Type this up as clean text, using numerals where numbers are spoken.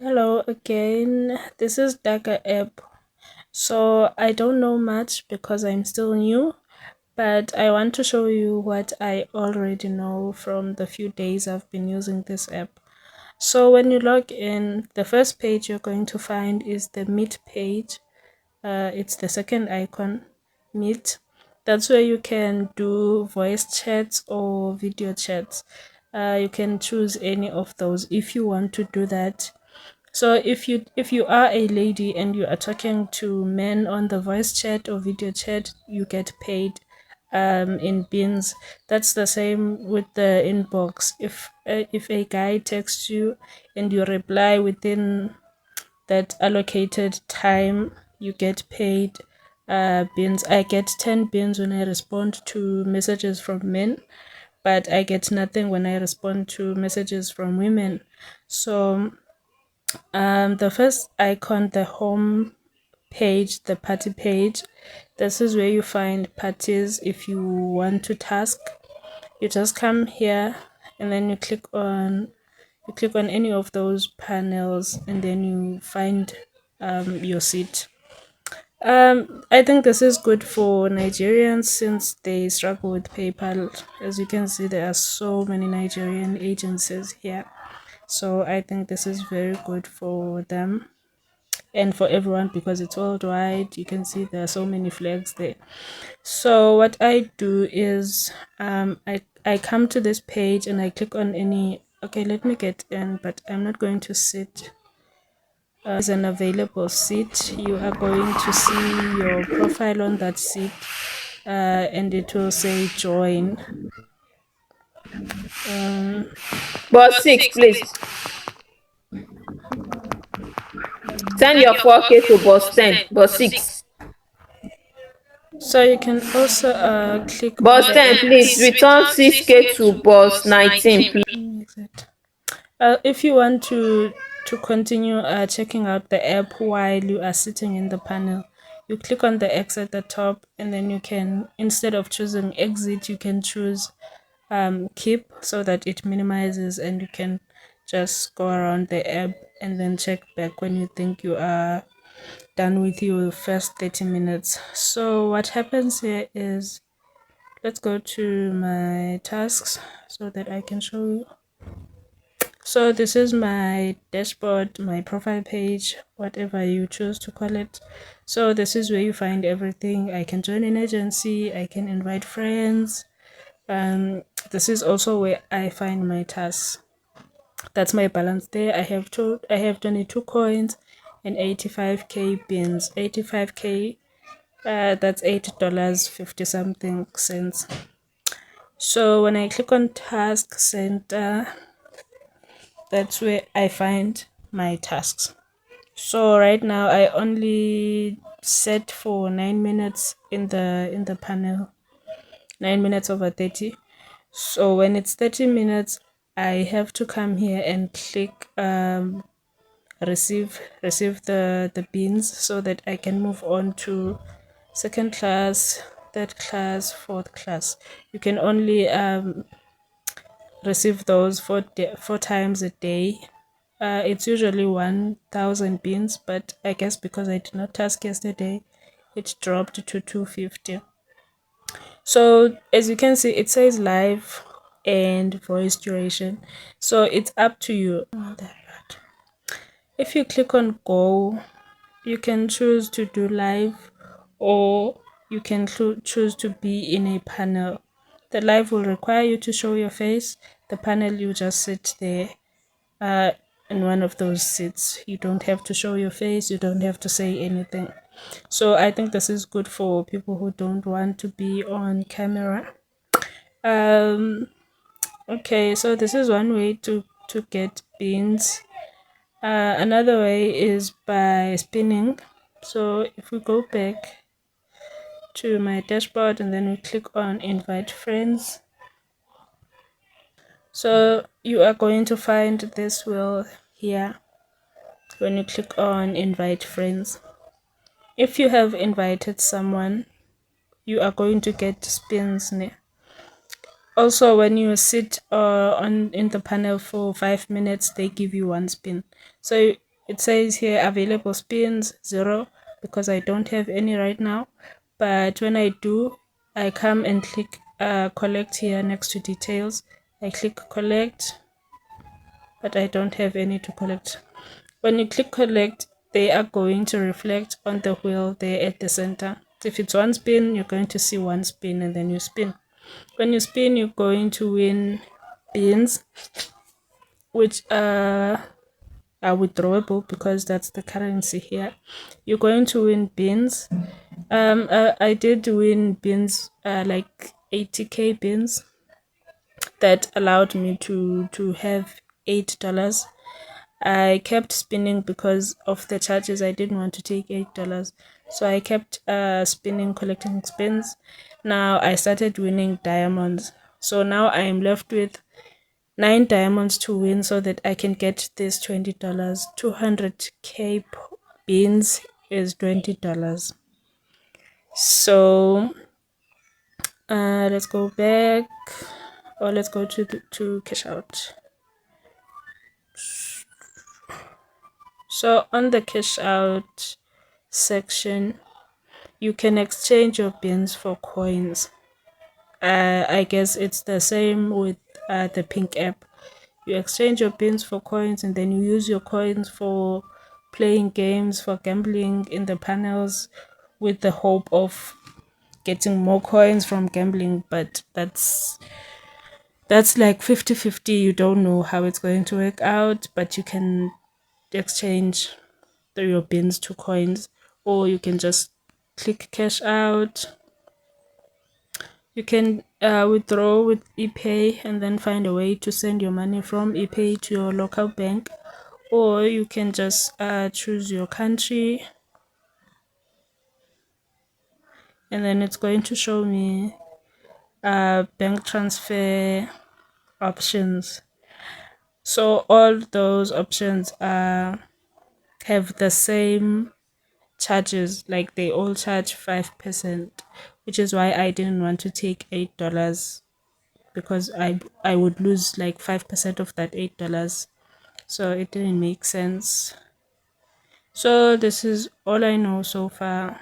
Hello again. This is Taka app. So I don't know much because I'm still new, but I want to show you what I already know from the few days I've been using this app. So when you log in, the first page you're going to find is the Meet page. It's the second icon, Meet. That's where you can do voice chats or video chats. You can choose any of those if you want to do that. So if you are a lady and you are talking to men on the voice chat or video chat, you get paid in beans. That's the same with the inbox. If a guy texts you and you reply within that allocated time, you get paid beans. I get 10 beans when I respond to messages from men, but I get nothing when I respond to messages from women. So the first icon, the home page, the party page, this is where you find parties. If you want to task, you just come here and then you click on any of those panels and then you find your seat. I think this is good for Nigerians since they struggle with PayPal. As you can see, there are so many Nigerian agencies here. So I think this is very good for them and for everyone because it's worldwide. You can see there are so many flags there. So what I do is I come to this page and I click on any. Okay, let me get in, but I'm not going to sit. Is an available seat. You are going to see your profile on that seat, and it will say join. But six, please. Send your 4K to bus 10. Bus 6. So you can also click on Bus the 10, please. Return 6K to bus 19, please. exit. If you want to continue checking out the app while you are sitting in the panel, you click on the X at the top, and then you can, instead of choosing exit, you can choose keep so that it minimizes and you can just go around the app and then check back when you think you are done with your first 30 minutes. So what happens here is, let's go to my tasks so that I can show you. So this is my dashboard, my profile page, whatever you choose to call it. So this is where you find everything. I can join an agency, I can invite friends. This is also where I find my tasks. That's my balance there. I have 22 coins and 85k bins. 85k, that's $8 50 something cents. So when I click on task center, that's where I find my tasks. So right now I only set for 9 minutes in the panel, 9 minutes over 30. So when it's 30 minutes, I have to come here and click receive the beans so that I can move on to second class, third class, fourth class. You can only receive those four times a day. It's usually 1,000 beans, but I guess because I did not task yesterday, it dropped to 250. So as you can see, it says live and voice duration. So it's up to you. If you click on go, you can choose to do live or you can choose to be in a panel. The live will require you to show your face. The panel, you just sit there uh, in one of those seats. You don't have to show your face, you don't have to say anything. So I think this is good for people who don't want to be on camera. Um, okay, so this is one way to get beans. Another way is by spinning. So if we go back to my dashboard and then we click on invite friends, so you are going to find this wheel here when you click on invite friends. If you have invited someone, you are going to get spins. Also, when you sit on in the panel for 5 minutes, they give you one spin. So It says here available spins 0 because I don't have any right now. But when I do, I come and click collect here next to details. I click collect, but I don't have any to collect. When you click collect, they are going to reflect on the wheel there at the center. If it's one spin, you're going to see one spin and then you spin. When you spin, you're going to win beans, which are withdrawable because that's the currency here. You're going to win beans. I did win beans, like 80k beans that allowed me to have $8. I kept spinning because of the charges. I didn't want to take $8, so I kept spinning, collecting spins. Now I started winning diamonds, so now I am left with 9 diamonds to win so that I can get this $20. 200k beans is $20. So let's go back, or let's go to cash out. So on the cash out section, you can exchange your beans for coins. I guess it's the same with the pink app. You exchange your beans for coins and then you use your coins for playing games, for gambling in the panels, with the hope of getting more coins from gambling. But that's like 50-50. You don't know how it's going to work out, but you can exchange your beans to coins, or you can just click cash out. You can withdraw with ePay and then find a way to send your money from ePay to your local bank, or you can just choose your country, and then it's going to show me bank transfer options. So all those options have the same charges, like they all charge 5%, which is why I didn't want to take $8 because I would lose like 5% of that $8. So it didn't make sense. So this is all I know so far.